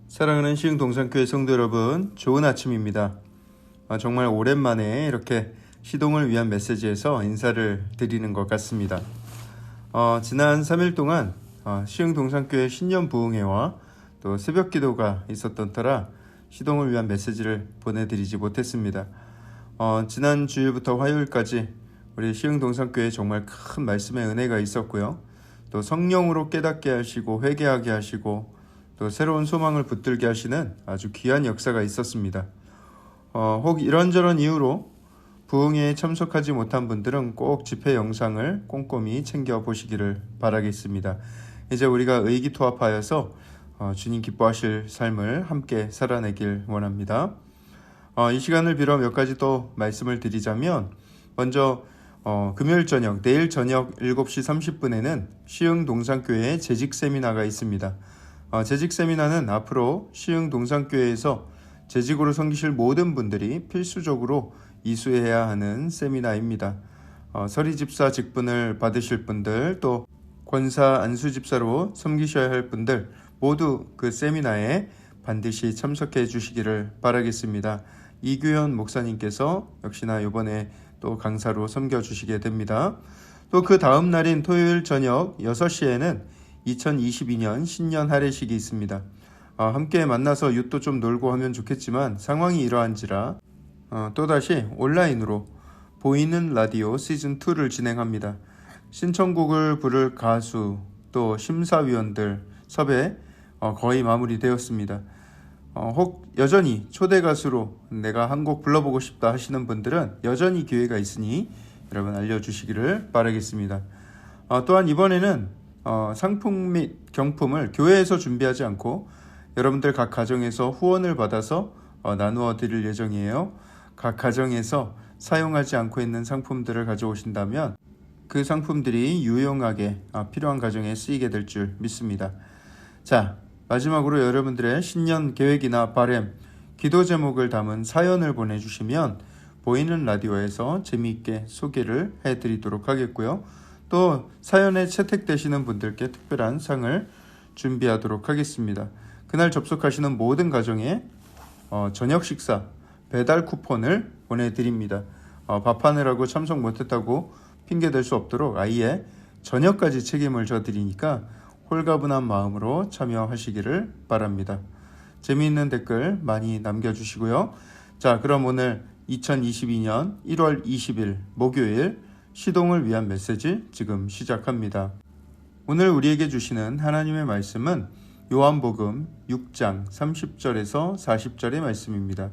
사랑하는 시흥동산교회 성도 여러분, 좋은 아침입니다. 정말 오랜만에 이렇게 시동을 위한 메시지에서 인사를 드리는 것 같습니다. 지난 3일 동안 시흥동산교회 신년부흥회와 또 새벽기도가 있었던 터라 시동을 위한 메시지를 보내드리지 못했습니다. 지난 주일부터 화요일까지 우리 시흥동산교회에 정말 큰 말씀의 은혜가 있었고요. 또 성령으로 깨닫게 하시고 회개하게 하시고 또 새로운 소망을 붙들게 하시는 아주 귀한 역사가 있었습니다. 혹 이런저런 이유로 부흥회에 참석하지 못한 분들은 꼭 집회 영상을 꼼꼼히 챙겨보시기를 바라겠습니다. 이제 우리가 의기투합하여서 주님 기뻐하실 삶을 함께 살아내길 원합니다. 이 시간을 빌어 몇 가지 또 말씀을 드리자면, 먼저 금요일 저녁, 내일 저녁 7시 30분에는 시흥동산교회에 재직 세미나가 있습니다. 재직 세미나는 앞으로 시흥동산교회에서 재직으로 섬기실 모든 분들이 필수적으로 이수해야 하는 세미나입니다. 서리집사 직분을 받으실 분들, 또 권사 안수집사로 섬기셔야 할 분들 모두 그 세미나에 반드시 참석해 주시기를 바라겠습니다. 이규현 목사님께서 역시나 이번에 또 강사로 섬겨주시게 됩니다. 또 그 다음 날인 토요일 저녁 6시에는 2022년 신년 할애식이 있습니다. 함께 만나서 윷도 좀 놀고 하면 좋겠지만 상황이 이러한지라 또다시 온라인으로 보이는 라디오 시즌2를 진행합니다. 신청곡을 부를 가수 또 심사위원들 섭외 거의 마무리되었습니다. 혹 여전히 초대 가수로 내가 한 곡 불러보고 싶다 하시는 분들은 여전히 기회가 있으니 여러분 알려주시기를 바라겠습니다. 또한 이번에는 상품 및 경품을 교회에서 준비하지 않고 여러분들 각 가정에서 후원을 받아서 나누어 드릴 예정이에요. 각 가정에서 사용하지 않고 있는 상품들을 가져오신다면 그 상품들이 유용하게 필요한 가정에 쓰이게 될 줄 믿습니다. 자, 마지막으로 여러분들의 신년 계획이나 바람, 기도 제목을 담은 사연을 보내주시면 보이는 라디오에서 재미있게 소개를 해드리도록 하겠고요. 또 사연에 채택되시는 분들께 특별한 상을 준비하도록 하겠습니다. 그날 접속하시는 모든 가정에 저녁 식사 배달 쿠폰을 보내드립니다. 밥하느라고 참석 못했다고 핑계댈 수 없도록 아예 저녁까지 책임을 져드리니까 홀가분한 마음으로 참여하시기를 바랍니다. 재미있는 댓글 많이 남겨주시고요. 자, 그럼 오늘 2022년 1월 20일 목요일 시동을 위한 메시지 지금 시작합니다. 오늘 우리에게 주시는 하나님의 말씀은 요한복음 6장 30절에서 40절의 말씀입니다.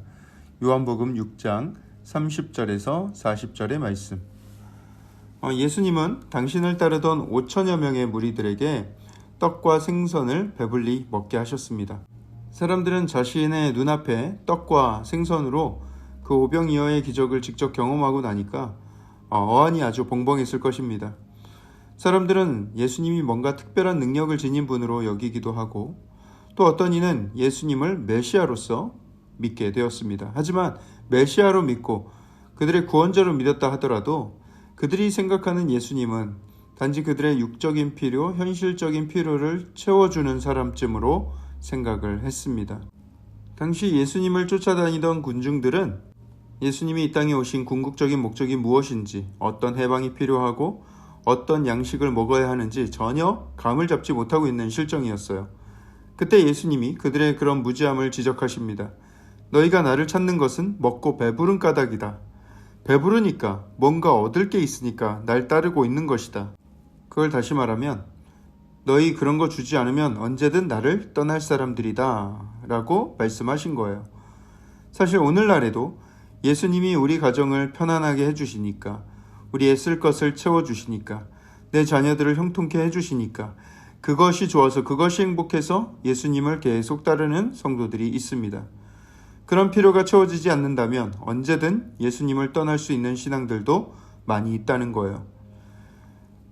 요한복음 6장 30절에서 40절의 말씀. 예수님은 당신을 따르던 5천여 명의 무리들에게 떡과 생선을 배불리 먹게 하셨습니다. 사람들은 자신의 눈앞에 떡과 생선으로 그 오병이어의 기적을 직접 경험하고 나니까 어안이 아주 봉봉했을 것입니다. 사람들은 예수님이 뭔가 특별한 능력을 지닌 분으로 여기기도 하고 또 어떤 이는 예수님을 메시아로서 믿게 되었습니다. 하지만 메시아로 믿고 그들의 구원자로 믿었다 하더라도 그들이 생각하는 예수님은 단지 그들의 육적인 필요, 현실적인 필요를 채워주는 사람쯤으로 생각을 했습니다. 당시 예수님을 쫓아다니던 군중들은 예수님이 이 땅에 오신 궁극적인 목적이 무엇인지, 어떤 해방이 필요하고 어떤 양식을 먹어야 하는지 전혀 감을 잡지 못하고 있는 실정이었어요. 그때 예수님이 그들의 그런 무지함을 지적하십니다. 너희가 나를 찾는 것은 먹고 배부른 까닭이다. 배부르니까 뭔가 얻을 게 있으니까 날 따르고 있는 것이다. 그걸 다시 말하면 너희 그런 거 주지 않으면 언제든 나를 떠날 사람들이다 라고 말씀하신 거예요. 사실 오늘날에도 예수님이 우리 가정을 편안하게 해주시니까, 우리의 쓸 것을 채워주시니까, 내 자녀들을 형통케 해주시니까, 그것이 좋아서 그것이 행복해서 예수님을 계속 따르는 성도들이 있습니다. 그런 필요가 채워지지 않는다면 언제든 예수님을 떠날 수 있는 신앙들도 많이 있다는 거예요.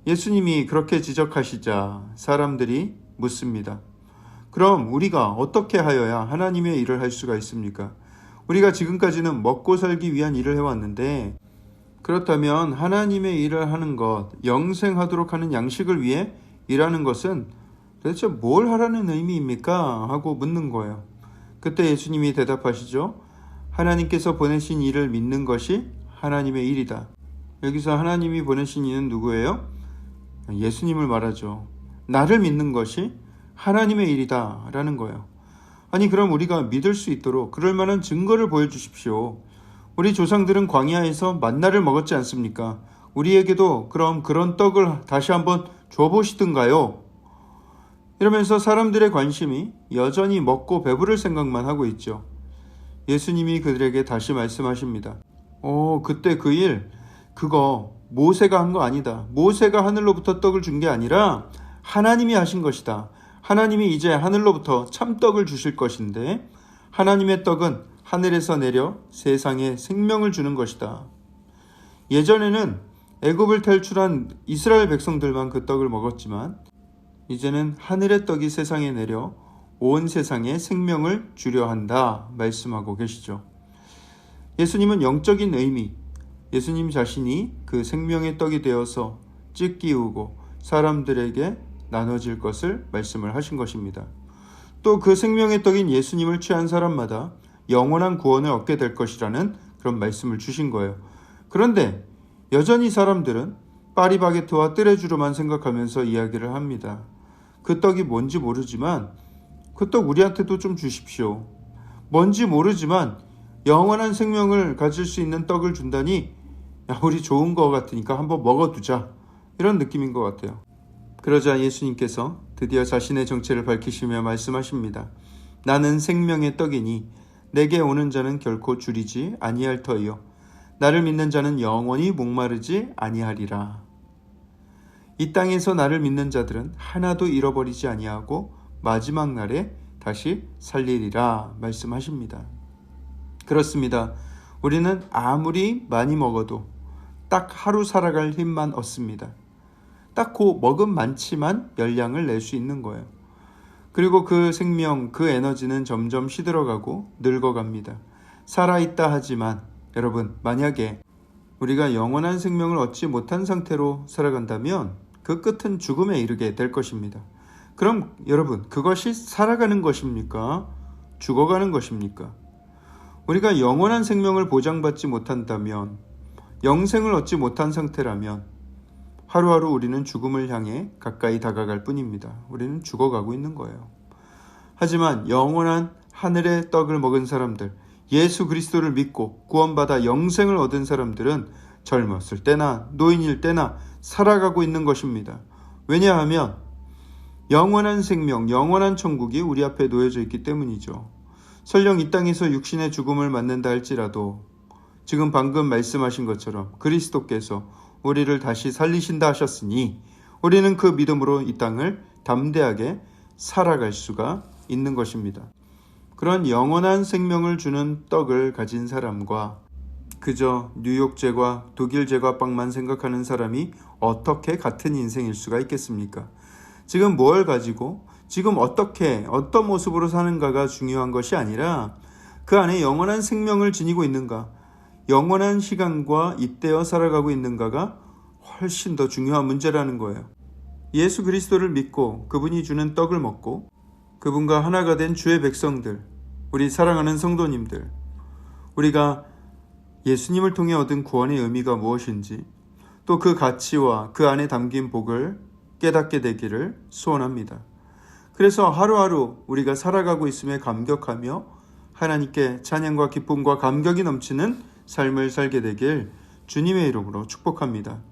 예수님이 그렇게 지적하시자 사람들이 묻습니다. 그럼 우리가 어떻게 하여야 하나님의 일을 할 수가 있습니까? 우리가 지금까지는 먹고 살기 위한 일을 해왔는데 그렇다면 하나님의 일을 하는 것, 영생하도록 하는 양식을 위해 일하는 것은 도대체 뭘 하라는 의미입니까? 하고 묻는 거예요. 그때 예수님이 대답하시죠. 하나님께서 보내신 이를 믿는 것이 하나님의 일이다. 여기서 하나님이 보내신 이는 누구예요? 예수님을 말하죠. 나를 믿는 것이 하나님의 일이다 라는 거예요. 아니 그럼 우리가 믿을 수 있도록 그럴 만한 증거를 보여주십시오. 우리 조상들은 광야에서 만나를 먹었지 않습니까? 우리에게도 그럼 그런 떡을 다시 한번 줘보시든가요? 이러면서 사람들의 관심이 여전히 먹고 배부를 생각만 하고 있죠. 예수님이 그들에게 다시 말씀하십니다. 그때 그 일, 그거 모세가 한 거 아니다. 모세가 하늘로부터 떡을 준 게 아니라 하나님이 하신 것이다. 하나님이 이제 하늘로부터 참떡을 주실 것인데 하나님의 떡은 하늘에서 내려 세상에 생명을 주는 것이다. 예전에는 애굽을 탈출한 이스라엘 백성들만 그 떡을 먹었지만 이제는 하늘의 떡이 세상에 내려 온 세상에 생명을 주려 한다 말씀하고 계시죠. 예수님은 영적인 의미, 예수님 자신이 그 생명의 떡이 되어서 찢기우고 사람들에게 나눠질 것을 말씀을 하신 것입니다. 또 그 생명의 떡인 예수님을 취한 사람마다 영원한 구원을 얻게 될 것이라는 그런 말씀을 주신 거예요. 그런데 여전히 사람들은 파리바게트와 뜨레주로만 생각하면서 이야기를 합니다. 그 떡이 뭔지 모르지만 그 떡 우리한테도 좀 주십시오. 뭔지 모르지만 영원한 생명을 가질 수 있는 떡을 준다니 우리 좋은 거 같으니까 한번 먹어두자. 이런 느낌인 것 같아요. 그러자 예수님께서 드디어 자신의 정체를 밝히시며 말씀하십니다. 나는 생명의 떡이니 내게 오는 자는 결코 줄이지 아니할 터이요 나를 믿는 자는 영원히 목마르지 아니하리라. 이 땅에서 나를 믿는 자들은 하나도 잃어버리지 아니하고 마지막 날에 다시 살리리라 말씀하십니다. 그렇습니다. 우리는 아무리 많이 먹어도 딱 하루 살아갈 힘만 얻습니다. 딱 그 먹은 많지만 열량을 낼 수 있는 거예요. 그리고 그 생명, 그 에너지는 점점 시들어가고 늙어갑니다. 살아있다 하지만 여러분, 만약에 우리가 영원한 생명을 얻지 못한 상태로 살아간다면 그 끝은 죽음에 이르게 될 것입니다. 그럼 여러분, 그것이 살아가는 것입니까? 죽어가는 것입니까? 우리가 영원한 생명을 보장받지 못한다면, 영생을 얻지 못한 상태라면 하루하루 우리는 죽음을 향해 가까이 다가갈 뿐입니다. 우리는 죽어가고 있는 거예요. 하지만 영원한 하늘의 떡을 먹은 사람들, 예수 그리스도를 믿고 구원받아 영생을 얻은 사람들은 젊었을 때나 노인일 때나 살아가고 있는 것입니다. 왜냐하면 영원한 생명, 영원한 천국이 우리 앞에 놓여져 있기 때문이죠. 설령 이 땅에서 육신의 죽음을 맞는다 할지라도 지금 방금 말씀하신 것처럼 그리스도께서 우리를 다시 살리신다 하셨으니 우리는 그 믿음으로 이 땅을 담대하게 살아갈 수가 있는 것입니다. 그런 영원한 생명을 주는 떡을 가진 사람과 그저 뉴욕제과 독일제과 빵만 생각하는 사람이 어떻게 같은 인생일 수가 있겠습니까? 지금 뭘 가지고 지금 어떻게 어떤 모습으로 사는가가 중요한 것이 아니라 그 안에 영원한 생명을 지니고 있는가, 영원한 시간과 잇대어 살아가고 있는가가 훨씬 더 중요한 문제라는 거예요. 예수 그리스도를 믿고 그분이 주는 떡을 먹고 그분과 하나가 된 주의 백성들, 우리 사랑하는 성도님들, 우리가 예수님을 통해 얻은 구원의 의미가 무엇인지 또 그 가치와 그 안에 담긴 복을 깨닫게 되기를 소원합니다. 그래서 하루하루 우리가 살아가고 있음에 감격하며 하나님께 찬양과 기쁨과 감격이 넘치는 삶을 살게 되길 주님의 이름으로 축복합니다.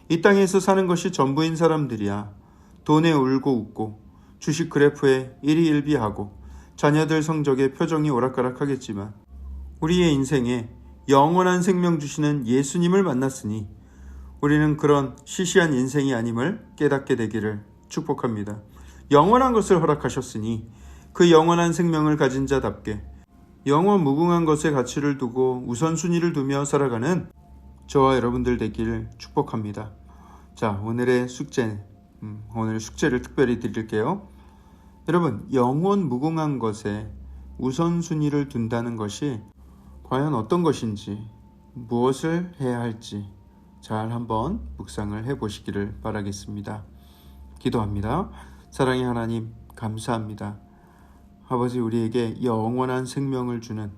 이 땅에서 사는 것이 전부인 사람들이야 돈에 울고 웃고 주식 그래프에 일희일비하고 자녀들 성적에 표정이 오락가락하겠지만 우리의 인생에 영원한 생명 주시는 예수님을 만났으니 우리는 그런 시시한 인생이 아님을 깨닫게 되기를 축복합니다. 영원한 것을 허락하셨으니 그 영원한 생명을 가진 자답게 영원 무궁한 것에 가치를 두고 우선순위를 두며 살아가는 저와 여러분들 되기를 축복합니다. 자, 오늘의 숙제, 오늘 숙제를 특별히 드릴게요. 여러분, 영원 무궁한 것에 우선순위를 둔다는 것이 과연 어떤 것인지, 무엇을 해야 할지 잘 한번 묵상을 해보시기를 바라겠습니다. 기도합니다. 사랑의 하나님, 감사합니다. 아버지 우리에게 영원한 생명을 주는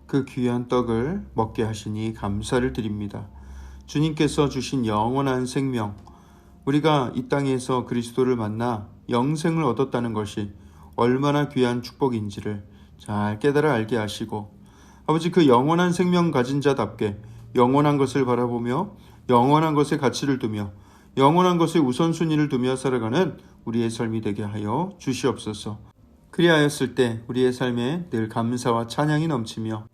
그 귀한 떡을 먹게 하시니 감사를 드립니다. 주님께서 주신 영원한 생명, 우리가 이 땅에서 그리스도를 만나 영생을 얻었다는 것이 얼마나 귀한 축복인지를 잘 깨달아 알게 하시고 아버지 그 영원한 생명 가진 자답게 영원한 것을 바라보며 영원한 것에 가치를 두며 영원한 것에 우선순위를 두며 살아가는 우리의 삶이 되게 하여 주시옵소서. 그리하였을 때 우리의 삶에 늘 감사와 찬양이 넘치며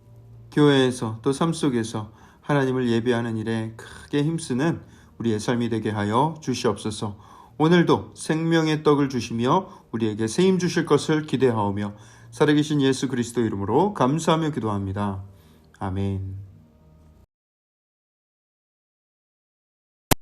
교회에서 또 삶 속에서 하나님을 예배하는 일에 크게 힘쓰는 우리의 삶이 되게 하여 주시옵소서. 오늘도 생명의 떡을 주시며 우리에게 새 힘 주실 것을 기대하오며 살아계신 예수 그리스도 이름으로 감사하며 기도합니다. 아멘.